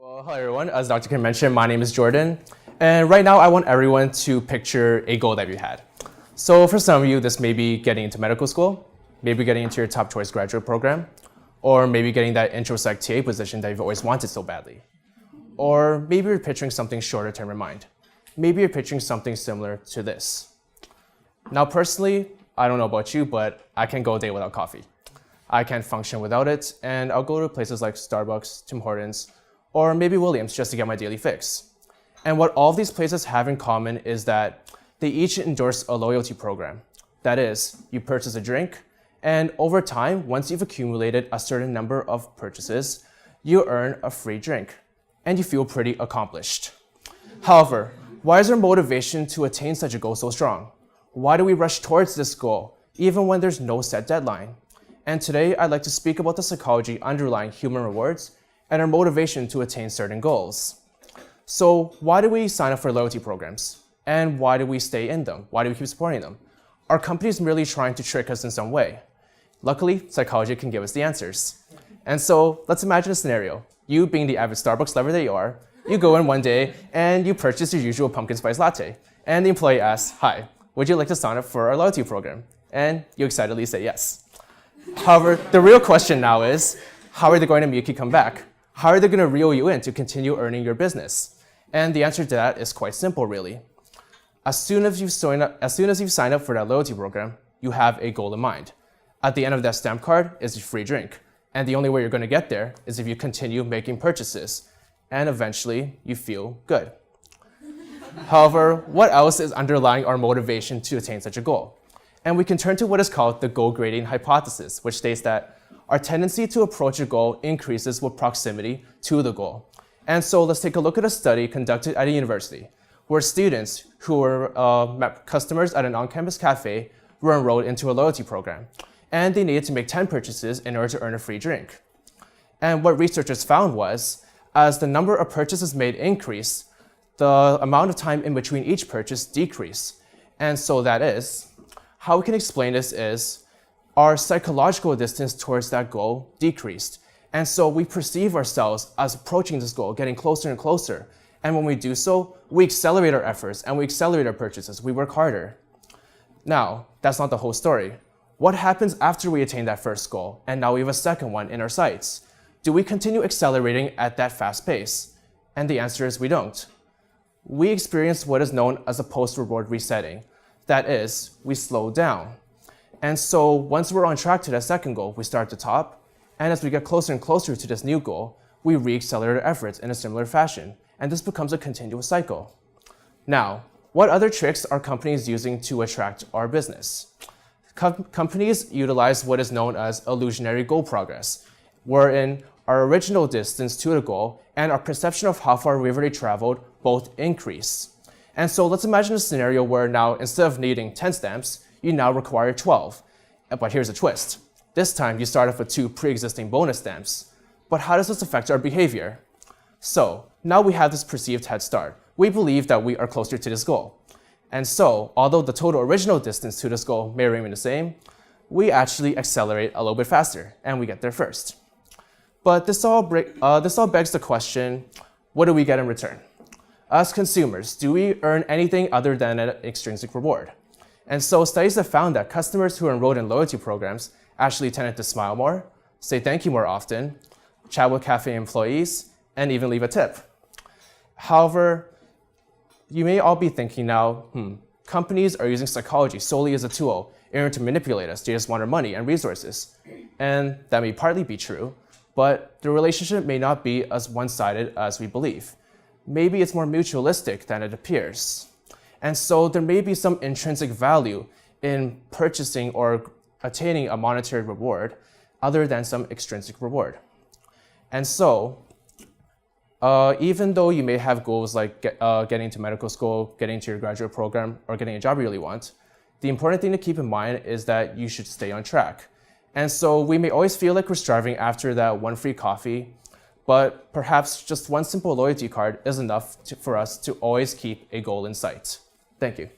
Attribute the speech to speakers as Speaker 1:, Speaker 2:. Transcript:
Speaker 1: Well, hello everyone. As Dr. Kim mentioned, my name is Jordan. And right now I want everyone to picture a goal that you had. So for some of you, this may be getting into medical school, maybe getting into your top choice graduate program, or maybe getting that intro sec TA position that you've always wanted so badly. Or maybe you're picturing something shorter term in mind. Maybe you're picturing something similar to this. Now personally, I don't know about you, but I can't go a day without coffee. I can't function without it, and I'll go to places like Starbucks, Tim Hortons, or maybe Williams just to get my daily fix. And what all of these places have in common is that they each endorse a loyalty program. That is, you purchase a drink, and over time, once you've accumulated a certain number of purchases, you earn a free drink, and you feel pretty accomplished. However, why is our motivation to attain such a goal so strong? Why do we rush towards this goal, even when there's no set deadline? And today, I'd like to speak about the psychology underlying human rewards and our motivation to attain certain goals. So why do we sign up for loyalty programs? And why do we stay in them? Why do we keep supporting them? Are companies merely trying to trick us in some way? Luckily, psychology can give us the answers. And so let's imagine a scenario. You, being the avid Starbucks lover that you are, you go in one day and you purchase your usual pumpkin spice latte. And the employee asks, "Hi, would you like to sign up for our loyalty program?" And you excitedly say yes. However, the real question now is, how are they going to make you come back? How are they going to reel you in to continue earning your business? And the answer to that is quite simple, really. As soon as you've signed up for that loyalty program, you have a goal in mind. At the end of that stamp card is a free drink. And the only way you're going to get there is if you continue making purchases. And eventually, you feel good. However, what else is underlying our motivation to attain such a goal? And we can turn to what is called the goal grading hypothesis, which states that our tendency to approach a goal increases with proximity to the goal. And so let's take a look at a study conducted at a university where students who were customers at an on-campus cafe were enrolled into a loyalty program. And they needed to make 10 purchases in order to earn a free drink. And what researchers found was, as the number of purchases made increased, the amount of time in between each purchase decreased. And so that is, how we can explain this is our psychological distance towards that goal decreased. And so we perceive ourselves as approaching this goal, getting closer and closer. And when we do so, we accelerate our efforts and we accelerate our purchases. We work harder. Now, that's not the whole story. What happens after we attain that first goal? And now we have a second one in our sights. Do we continue accelerating at that fast pace? And the answer is we don't. We experience what is known as a post-reward resetting. That is, we slow down. And so once we're on track to that second goal, we start at the top. And as we get closer and closer to this new goal, we re-accelerate our efforts in a similar fashion. And this becomes a continuous cycle. Now, what other tricks are companies using to attract our business? Companies utilize what is known as illusionary goal progress, wherein our original distance to the goal and our perception of how far we've already traveled both increase. And so let's imagine a scenario where now, instead of needing 10 stamps, you now require 12. But here's a twist. This time, you start off with 2 pre-existing bonus stamps. But how does this affect our behavior? So now we have this perceived head start. We believe that we are closer to this goal. And so, although the total original distance to this goal may remain the same, we actually accelerate a little bit faster, and we get there first. But this all begs the question, what do we get in return? As consumers, do we earn anything other than an extrinsic reward? And so studies have found that customers who are enrolled in loyalty programs actually tended to smile more, say thank you more often, chat with cafe employees, and even leave a tip. However, you may all be thinking now, companies are using psychology solely as a tool in order to manipulate us. They just want our money and resources. And that may partly be true, but the relationship may not be as one-sided as we believe. Maybe it's more mutualistic than it appears. And so there may be some intrinsic value in purchasing or attaining a monetary reward other than some extrinsic reward. And so, even though you may have goals like getting to medical school, getting to your graduate program, or getting a job you really want, the important thing to keep in mind is that you should stay on track. And so we may always feel like we're striving after that one free coffee, but perhaps just one simple loyalty card is enough for us to always keep a goal in sight. Thank you.